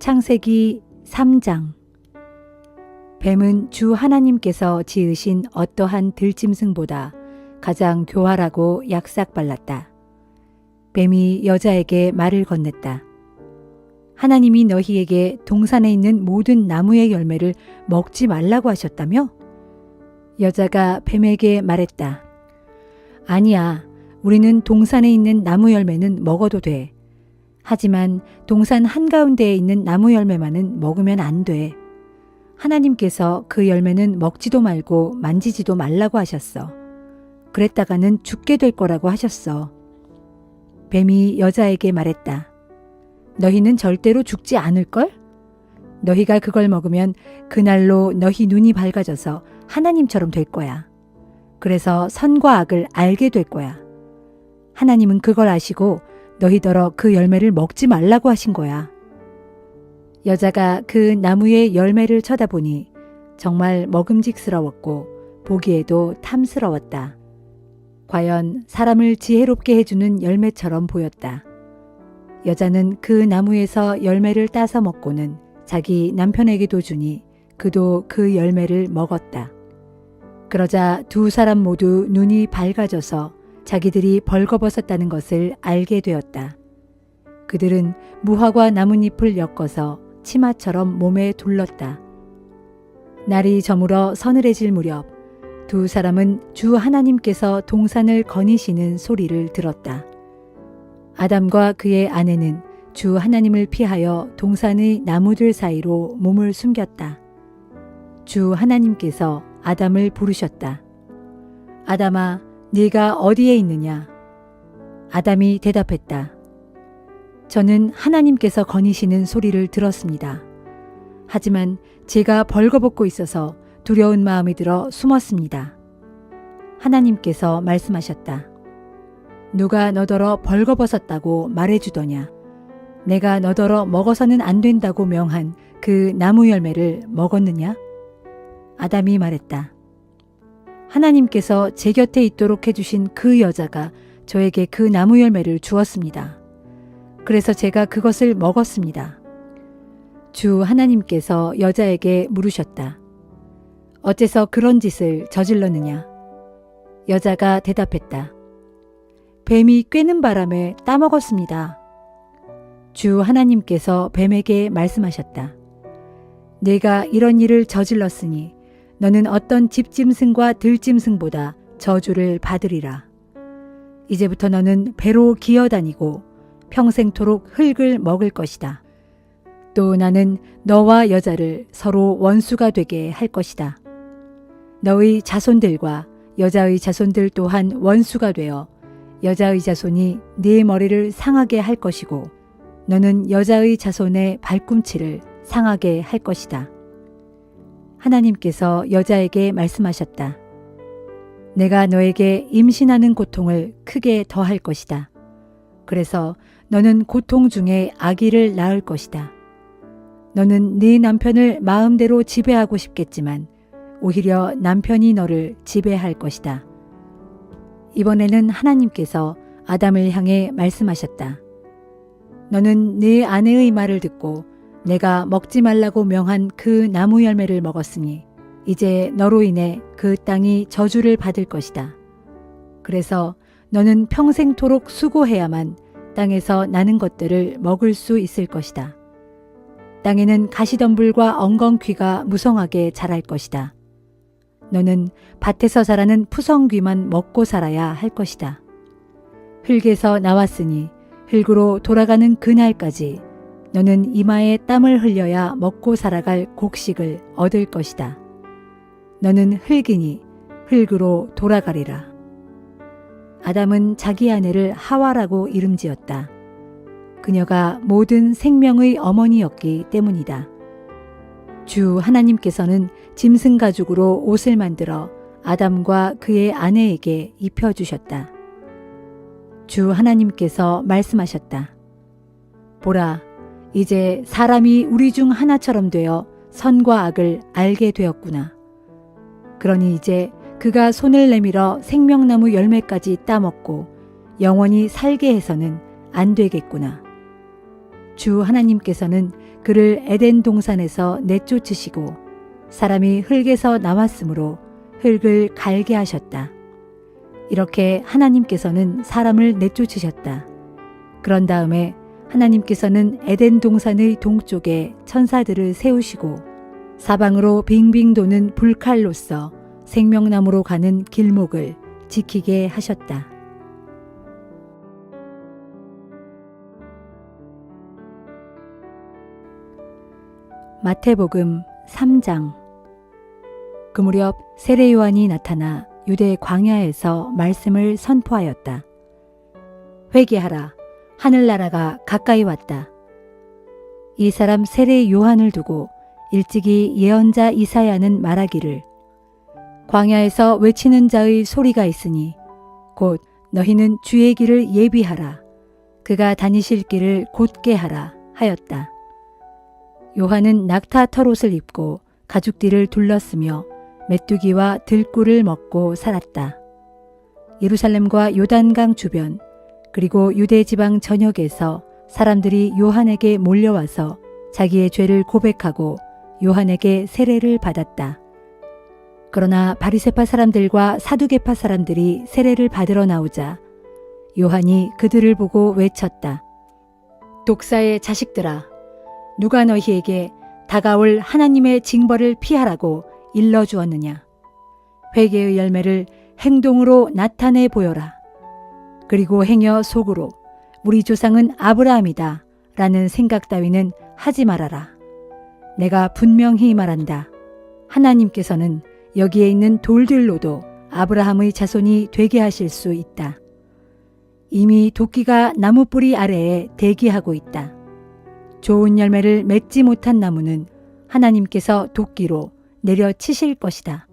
창세기 3장. 뱀은 주 하나님께서 지으신 어떠한 들짐승보다 가장 교활하고 약삭발랐다. 뱀이 여자에게 말을 건넸다. 하나님이 너희에게 동산에 있는 모든 나무의 열매를 먹지 말라고 하셨다며? 여자가 뱀에게 말했다. 아니야, 우리는 동산에 있는 나무 열매는 먹어도 돼. 하지만 동산 한가운데에 있는 나무 열매만은 먹으면 안 돼. 하나님께서 그 열매는 먹지도 말고 만지지도 말라고 하셨어. 그랬다가는 죽게 될 거라고 하셨어. 뱀이 여자에게 말했다. 너희는 절대로 죽지 않을걸? 너희가 그걸 먹으면 그날로 너희 눈이 밝아져서 하나님처럼 될 거야. 그래서 선과 악을 알게 될 거야. 하나님은 그걸 아시고 너희더러 그 열매를 먹지 말라고 하신 거야. 여자가 그 나무의 열매를 쳐다보니 정말 먹음직스러웠고 보기에도 탐스러웠다. 과연 사람을 지혜롭게 해주는 열매처럼 보였다. 여자는 그 나무에서 열매를 따서 먹고는 자기 남편에게도 주니 그도 그 열매를 먹었다. 그러자 두 사람 모두 눈이 밝아져서 자기들이 벌거벗었다는 것을 알게 되었다. 그들은 무화과 나뭇잎을 엮어서 치마처럼 몸에 둘렀다. 날이 저물어 서늘해질 무렵 두 사람은 주 하나님께서 동산을 거니시는 소리를 들었다. 아담과 그의 아내는 주 하나님을 피하여 동산의 나무들 사이로 몸을 숨겼다. 주 하나님께서 아담을 부르셨다. 아담아, 네가 어디에 있느냐? 아담이 대답했다. 저는 하나님께서 거니시는 소리를 들었습니다. 하지만 제가 벌거벗고 있어서 두려운 마음이 들어 숨었습니다. 하나님께서 말씀하셨다. 누가 너더러 벌거벗었다고 말해주더냐? 내가 너더러 먹어서는 안 된다고 명한 그 나무 열매를 먹었느냐? 아담이 말했다. 하나님께서 제 곁에 있도록 해주신 그 여자가 저에게 그 나무 열매를 주었습니다. 그래서 제가 그것을 먹었습니다. 주 하나님께서 여자에게 물으셨다. 어째서 그런 짓을 저질렀느냐? 여자가 대답했다. 뱀이 꿰는 바람에 따먹었습니다. 주 하나님께서 뱀에게 말씀하셨다. 내가 이런 일을 저질렀으니 너는 어떤 집짐승과 들짐승보다 저주를 받으리라. 이제부터 너는 배로 기어다니고 평생토록 흙을 먹을 것이다. 또 나는 너와 여자를 서로 원수가 되게 할 것이다. 너의 자손들과 여자의 자손들 또한 원수가 되어 여자의 자손이 네 머리를 상하게 할 것이고 너는 여자의 자손의 발꿈치를 상하게 할 것이다. 하나님께서 여자에게 말씀하셨다. 내가 너에게 임신하는 고통을 크게 더할 것이다. 그래서 너는 고통 중에 아기를 낳을 것이다. 너는 네 남편을 마음대로 지배하고 싶겠지만 오히려 남편이 너를 지배할 것이다. 이번에는 하나님께서 아담을 향해 말씀하셨다. 너는 네 아내의 말을 듣고 내가 먹지 말라고 명한 그 나무 열매를 먹었으니 이제 너로 인해 그 땅이 저주를 받을 것이다. 그래서 너는 평생토록 수고해야만 땅에서 나는 것들을 먹을 수 있을 것이다. 땅에는 가시덤불과 엉겅퀴가 무성하게 자랄 것이다. 너는 밭에서 자라는 푸성귀만 먹고 살아야 할 것이다. 흙에서 나왔으니 흙으로 돌아가는 그날까지 너는 이마에 땀을 흘려야 먹고 살아갈 곡식을 얻을 것이다. 너는 흙이니 흙으로 돌아가리라. 아담은 자기 아내를 하와라고 이름지었다. 그녀가 모든 생명의 어머니였기 때문이다. 주 하나님께서는 짐승 가죽으로 옷을 만들어 아담과 그의 아내에게 입혀주셨다. 주 하나님께서 말씀하셨다. 보라, 이제 사람이 우리 중 하나처럼 되어 선과 악을 알게 되었구나. 그러니 이제 그가 손을 내밀어 생명나무 열매까지 따먹고 영원히 살게 해서는 안 되겠구나. 주 하나님께서는 그를 에덴 동산에서 내쫓으시고 사람이 흙에서 나왔으므로 흙을 갈게 하셨다. 이렇게 하나님께서는 사람을 내쫓으셨다. 그런 다음에 하나님께서는 에덴 동산의 동쪽에 천사들을 세우시고 사방으로 빙빙 도는 불칼로서 생명나무로 가는 길목을 지키게 하셨다. 마태복음 3장. 그 무렵 세례 요한이 나타나 유대 광야에서 말씀을 선포하였다. 회개하라, 하늘나라가 가까이 왔다. 이 사람 세례 요한을 두고 일찍이 예언자 이사야는 말하기를 광야에서 외치는 자의 소리가 있으니 곧 너희는 주의 길을 예비하라, 그가 다니실 길을 곧게 하라 하였다. 요한은 낙타 털옷을 입고 가죽띠를 둘렀으며 메뚜기와 들꿀을 먹고 살았다. 예루살렘과 요단강 주변 그리고 유대 지방 전역에서 사람들이 요한에게 몰려와서 자기의 죄를 고백하고 요한에게 세례를 받았다. 그러나 바리새파 사람들과 사두개파 사람들이 세례를 받으러 나오자 요한이 그들을 보고 외쳤다. 독사의 자식들아, 누가 너희에게 다가올 하나님의 징벌을 피하라고 일러주었느냐. 회개의 열매를 행동으로 나타내 보여라. 그리고 행여 속으로 우리 조상은 아브라함이다 라는 생각 따위는 하지 말아라. 내가 분명히 말한다. 하나님께서는 여기에 있는 돌들로도 아브라함의 자손이 되게 하실 수 있다. 이미 도끼가 나무 뿌리 아래에 대기하고 있다. 좋은 열매를 맺지 못한 나무는 하나님께서 도끼로 내려치실 것이다.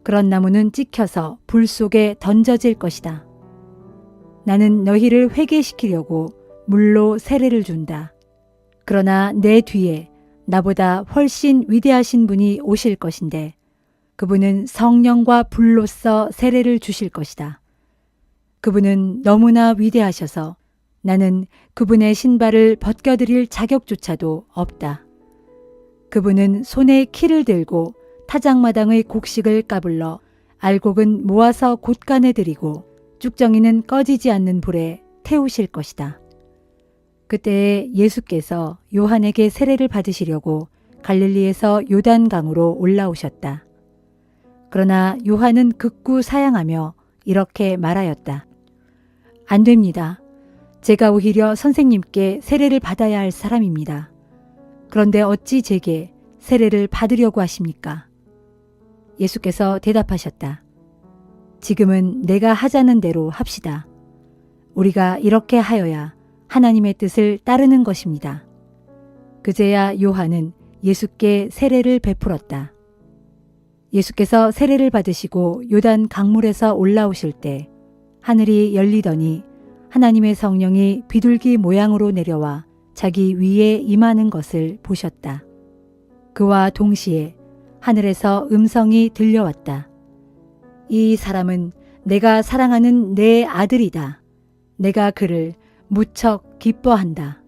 그런 나무는 찍혀서 불 속에 던져질 것이다. 나는 너희를 회개시키려고 물로 세례를 준다. 그러나 내 뒤에 나보다 훨씬 위대하신 분이 오실 것인데 그분은 성령과 불로써 세례를 주실 것이다. 그분은 너무나 위대하셔서 나는 그분의 신발을 벗겨드릴 자격조차도 없다. 그분은 손에 키를 들고 타작마당의 곡식을 까불러 알곡은 모아서 곳간에 들이고 쭉정이는 꺼지지 않는 불에 태우실 것이다. 그때에 예수께서 요한에게 세례를 받으시려고 갈릴리에서 요단강으로 올라오셨다. 그러나 요한은 극구 사양하며 이렇게 말하였다. 안 됩니다. 제가 오히려 선생님께 세례를 받아야 할 사람입니다. 그런데 어찌 제게 세례를 받으려고 하십니까? 예수께서 대답하셨다. 지금은 내가 하자는 대로 합시다. 우리가 이렇게 하여야 하나님의 뜻을 따르는 것입니다. 그제야 요한은 예수께 세례를 베풀었다. 예수께서 세례를 받으시고 요단 강물에서 올라오실 때 하늘이 열리더니 하나님의 성령이 비둘기 모양으로 내려와 자기 위에 임하는 것을 보셨다. 그와 동시에 하늘에서 음성이 들려왔다. 이 사람은 내가 사랑하는 내 아들이다. 내가 그를 무척 기뻐한다.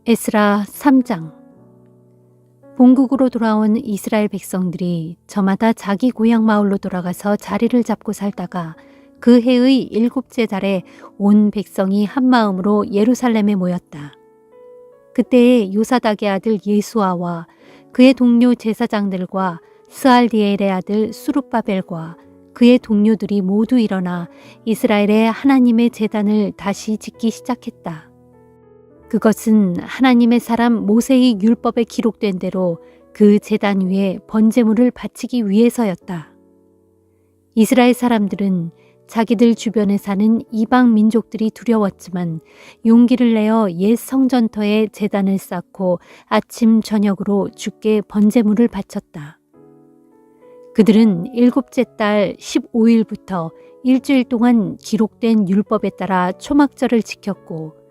에스라 3장. 본국으로 돌아온 이스라엘 백성들이 저마다 자기 고향 마을로 돌아가서 자리를 잡고 살다가 그 해의 7째 달에 온 백성이 한마음으로 예루살렘에 모였다. 그때에 요사닥의 아들 예수아와 그의 동료 제사장들과 스알디엘의 아들 수룹바벨과 그의 동료들이 모두 일어나 이스라엘의 하나님의 제단을 다시 짓기 시작했다. 그것은 하나님의 사람 모세의 율법에 기록된 대로 그 제단 위에 번제물을 바치기 위해서였다. 이스라엘 사람들은 자기들 주변에 사는 이방 민족들이 두려웠지만 용기를 내어 옛 성전터에 제단을 쌓고 아침 저녁으로 주께 번제물을 바쳤다. 그들은 7째 달 15일부터 일주일 동안 기록된 율법에 따라 초막절을 지켰고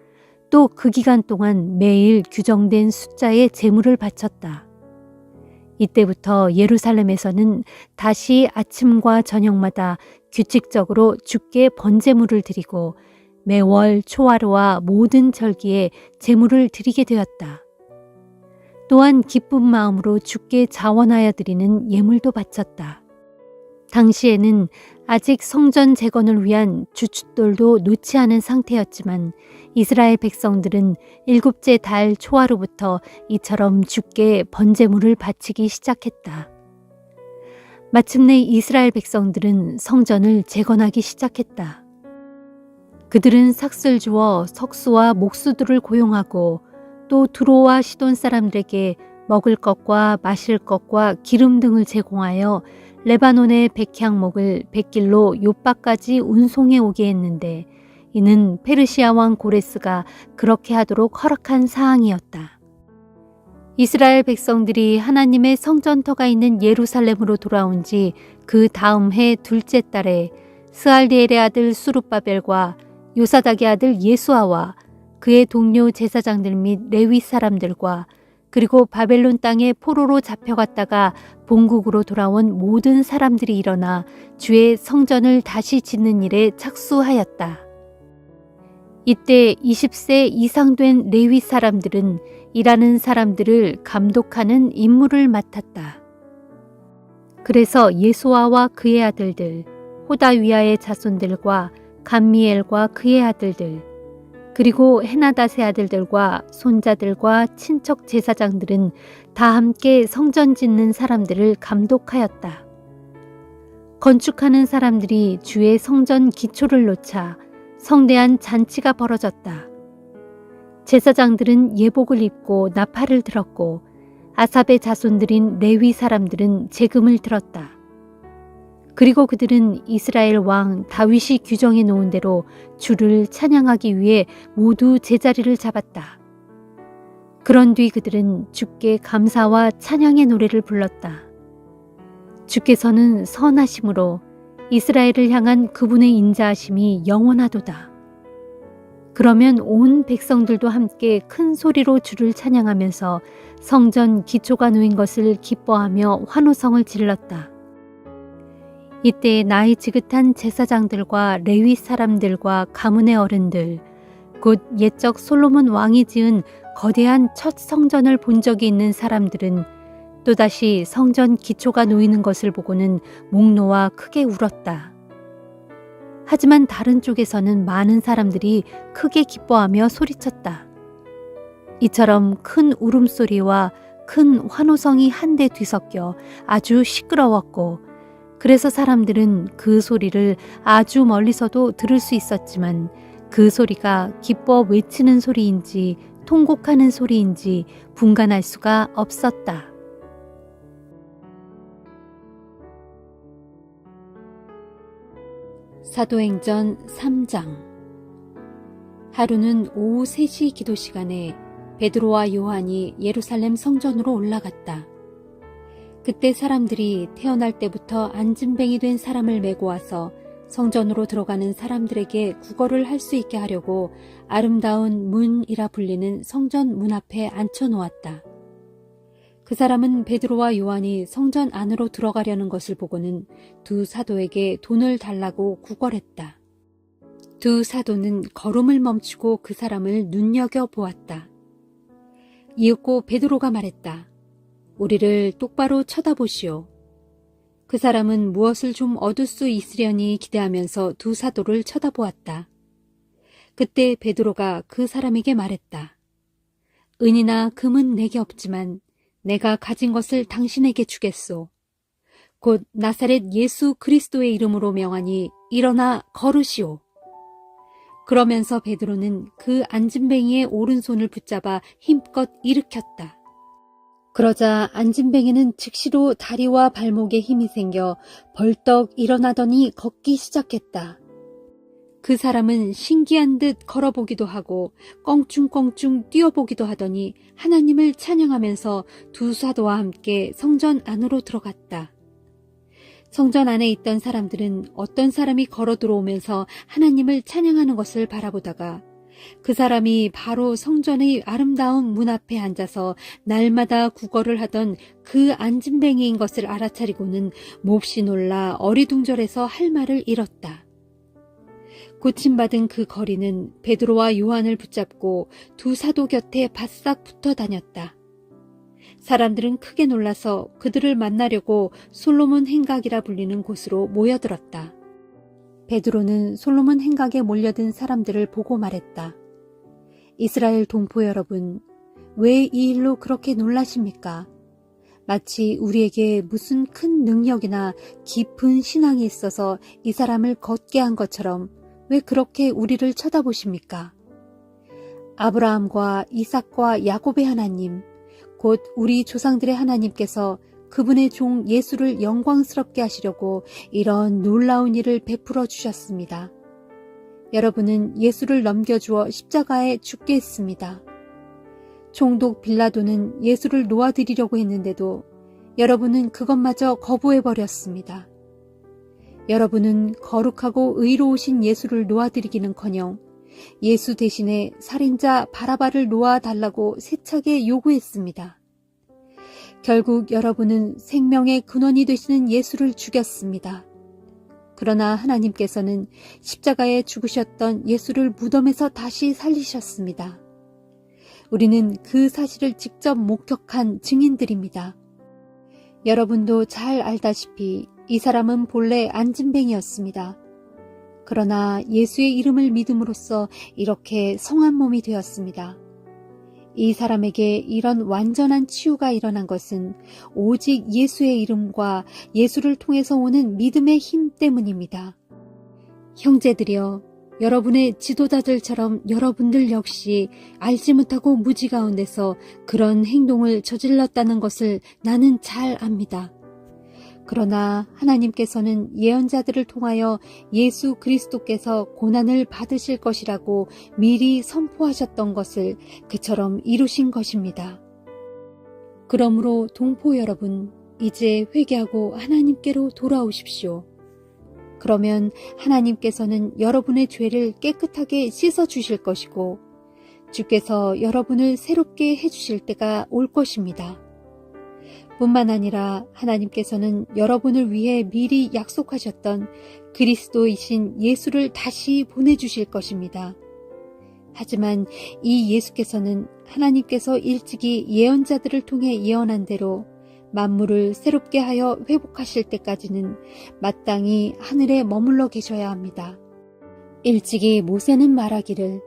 또 그 기간 동안 매일 규정된 숫자의 제물을 바쳤다. 이때부터 예루살렘에서는 다시 아침과 저녁마다 규칙적으로 주께 번제물을 드리고 매월 초하루와 모든 절기에 제물을 드리게 되었다. 또한 기쁜 마음으로 주께 자원하여 드리는 예물도 바쳤다. 당시에는 아직 성전 재건을 위한 주춧돌도 놓지 않은 상태였지만 이스라엘 백성들은 일곱째 달 초하루부터 이처럼 주께 번제물을 바치기 시작했다. 마침내 이스라엘 백성들은 성전을 재건하기 시작했다. 그들은 삭슬 주어 석수와 목수들을 고용하고 또 두로와 시돈 사람들에게 먹을 것과 마실 것과 기름 등을 제공하여 레바논의 백향목을 100길로 요바까지 운송해 오게 했는데 이는 페르시아 왕 고레스가 그렇게 하도록 허락한 사항이었다. 이스라엘 백성들이 하나님의 성전터가 있는 예루살렘으로 돌아온 지 그 다음 해 둘째 달에 스알디엘의 아들 수룹바벨과 요사닥의 아들 예수아와 그의 동료 제사장들 및 레위 사람들과 그리고 바벨론 땅에 포로로 잡혀갔다가 본국으로 돌아온 모든 사람들이 일어나 주의 성전을 다시 짓는 일에 착수하였다. 이때 20세 이상 된 레위 사람들은 일하는 사람들을 감독하는 임무를 맡았다. 그래서 예수아와 그의 아들들, 호다위아의 자손들과 감미엘과 그의 아들들, 그리고 헤나닷의 아들들과 손자들과 친척 제사장들은 다 함께 성전 짓는 사람들을 감독하였다. 건축하는 사람들이 주의 성전 기초를 놓자 성대한 잔치가 벌어졌다. 제사장들은 예복을 입고 나팔을 들었고 아삽의 자손들인 레위 사람들은 제금을 들었다. 그리고 그들은 이스라엘 왕 다윗이 규정해 놓은 대로 주를 찬양하기 위해 모두 제자리를 잡았다. 그런 뒤 그들은 주께 감사와 찬양의 노래를 불렀다. 주께서는 선하심으로 이스라엘을 향한 그분의 인자하심이 영원하도다. 그러면 온 백성들도 함께 큰 소리로 주를 찬양하면서 성전 기초가 놓인 것을 기뻐하며 환호성을 질렀다. 이때 나이 지긋한 제사장들과 레위 사람들과 가문의 어른들, 곧 옛적 솔로몬 왕이 지은 거대한 첫 성전을 본 적이 있는 사람들은 또다시 성전 기초가 놓이는 것을 보고는 목 놓아 크게 울었다. 하지만 다른 쪽에서는 많은 사람들이 크게 기뻐하며 소리쳤다. 이처럼 큰 울음소리와 큰 환호성이 한데 뒤섞여 아주 시끄러웠고 그래서 사람들은 그 소리를 아주 멀리서도 들을 수 있었지만 그 소리가 기뻐 외치는 소리인지 통곡하는 소리인지 분간할 수가 없었다. 사도행전 3장. 하루는 오후 3시 기도 시간에 베드로와 요한이 예루살렘 성전으로 올라갔다. 그때 사람들이 태어날 때부터 안진뱅이 된 사람을 메고 와서 성전으로 들어가는 사람들에게 구걸을 할 수 있게 하려고 아름다운 문이라 불리는 성전 문 앞에 앉혀 놓았다. 그 사람은 베드로와 요한이 성전 안으로 들어가려는 것을 보고는 두 사도에게 돈을 달라고 구걸했다. 두 사도는 걸음을 멈추고 그 사람을 눈여겨보았다. 이윽고 베드로가 말했다. 우리를 똑바로 쳐다보시오. 그 사람은 무엇을 좀 얻을 수 있으려니 기대하면서 두 사도를 쳐다보았다. 그때 베드로가 그 사람에게 말했다. 은이나 금은 내게 없지만 내가 가진 것을 당신에게 주겠소. 곧 나사렛 예수 그리스도의 이름으로 명하니 일어나 걸으시오. 그러면서 베드로는 그 안진뱅이의 오른손을 붙잡아 힘껏 일으켰다. 그러자 안진뱅이는 즉시로 다리와 발목에 힘이 생겨 벌떡 일어나더니 걷기 시작했다. 그 사람은 신기한 듯 걸어보기도 하고 껑충껑충 뛰어보기도 하더니 하나님을 찬양하면서 두 사도와 함께 성전 안으로 들어갔다. 성전 안에 있던 사람들은 어떤 사람이 걸어 들어오면서 하나님을 찬양하는 것을 바라보다가 그 사람이 바로 성전의 아름다운 문 앞에 앉아서 날마다 구걸을 하던 그 안진뱅이인 것을 알아차리고는 몹시 놀라 어리둥절해서 할 말을 잃었다. 고침받은 그 거리는 베드로와 요한을 붙잡고 두 사도 곁에 바싹 붙어 다녔다. 사람들은 크게 놀라서 그들을 만나려고 솔로몬 행각이라 불리는 곳으로 모여들었다. 베드로는 솔로몬 행각에 몰려든 사람들을 보고 말했다. 이스라엘 동포 여러분, 왜 이 일로 그렇게 놀라십니까? 마치 우리에게 무슨 큰 능력이나 깊은 신앙이 있어서 이 사람을 걷게 한 것처럼 왜 그렇게 우리를 쳐다보십니까? 아브라함과 이삭과 야곱의 하나님, 곧 우리 조상들의 하나님께서 그분의 종 예수를 영광스럽게 하시려고 이런 놀라운 일을 베풀어 주셨습니다. 여러분은 예수를 넘겨주어 십자가에 죽게 했습니다. 총독 빌라도는 예수를 놓아드리려고 했는데도 여러분은 그것마저 거부해버렸습니다. 여러분은 거룩하고 의로우신 예수를 놓아드리기는커녕 예수 대신에 살인자 바라바를 놓아달라고 세차게 요구했습니다. 결국 여러분은 생명의 근원이 되시는 예수를 죽였습니다. 그러나 하나님께서는 십자가에 죽으셨던 예수를 무덤에서 다시 살리셨습니다. 우리는 그 사실을 직접 목격한 증인들입니다. 여러분도 잘 알다시피 이 사람은 본래 안진뱅이였습니다. 그러나 예수의 이름을 믿음으로써 이렇게 성한 몸이 되었습니다. 이 사람에게 이런 완전한 치유가 일어난 것은 오직 예수의 이름과 예수를 통해서 오는 믿음의 힘 때문입니다. 형제들이여, 여러분의 지도자들처럼 여러분들 역시 알지 못하고 무지 가운데서 그런 행동을 저질렀다는 것을 나는 잘 압니다. 그러나 하나님께서는 예언자들을 통하여 예수 그리스도께서 고난을 받으실 것이라고 미리 선포하셨던 것을 그처럼 이루신 것입니다. 그러므로 동포 여러분, 이제 회개하고 하나님께로 돌아오십시오. 그러면 하나님께서는 여러분의 죄를 깨끗하게 씻어주실 것이고 주께서 여러분을 새롭게 해주실 때가 올 것입니다. 뿐만 아니라 하나님께서는 여러분을 위해 미리 약속하셨던 그리스도이신 예수를 다시 보내주실 것입니다. 하지만 이 예수께서는 하나님께서 일찍이 예언자들을 통해 예언한 대로 만물을 새롭게 하여 회복하실 때까지는 마땅히 하늘에 머물러 계셔야 합니다. 일찍이 모세는 말하기를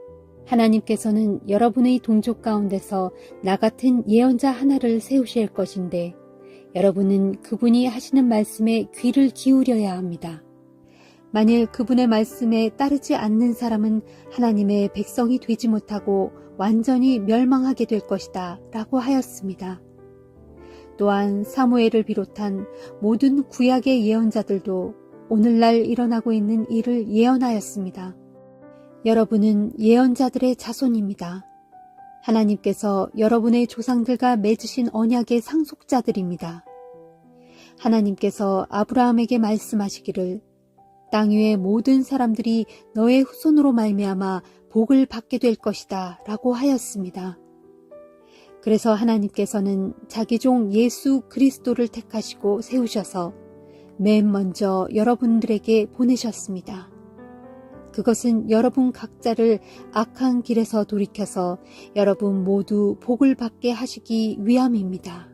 하나님께서는 여러분의 동족 가운데서 나 같은 예언자 하나를 세우실 것인데 여러분은 그분이 하시는 말씀에 귀를 기울여야 합니다. 만일 그분의 말씀에 따르지 않는 사람은 하나님의 백성이 되지 못하고 완전히 멸망하게 될 것이다 라고 하였습니다. 또한 사무엘을 비롯한 모든 구약의 예언자들도 오늘날 일어나고 있는 일을 예언하였습니다. 여러분은 예언자들의 자손입니다. 하나님께서 여러분의 조상들과 맺으신 언약의 상속자들입니다. 하나님께서 아브라함에게 말씀하시기를 땅 위의 모든 사람들이 너의 후손으로 말미암아 복을 받게 될 것이다 라고 하였습니다. 그래서 하나님께서는 자기 종 예수 그리스도를 택하시고 세우셔서 맨 먼저 여러분들에게 보내셨습니다. 그것은 여러분 각자를 악한 길에서 돌이켜서 여러분 모두 복을 받게 하시기 위함입니다.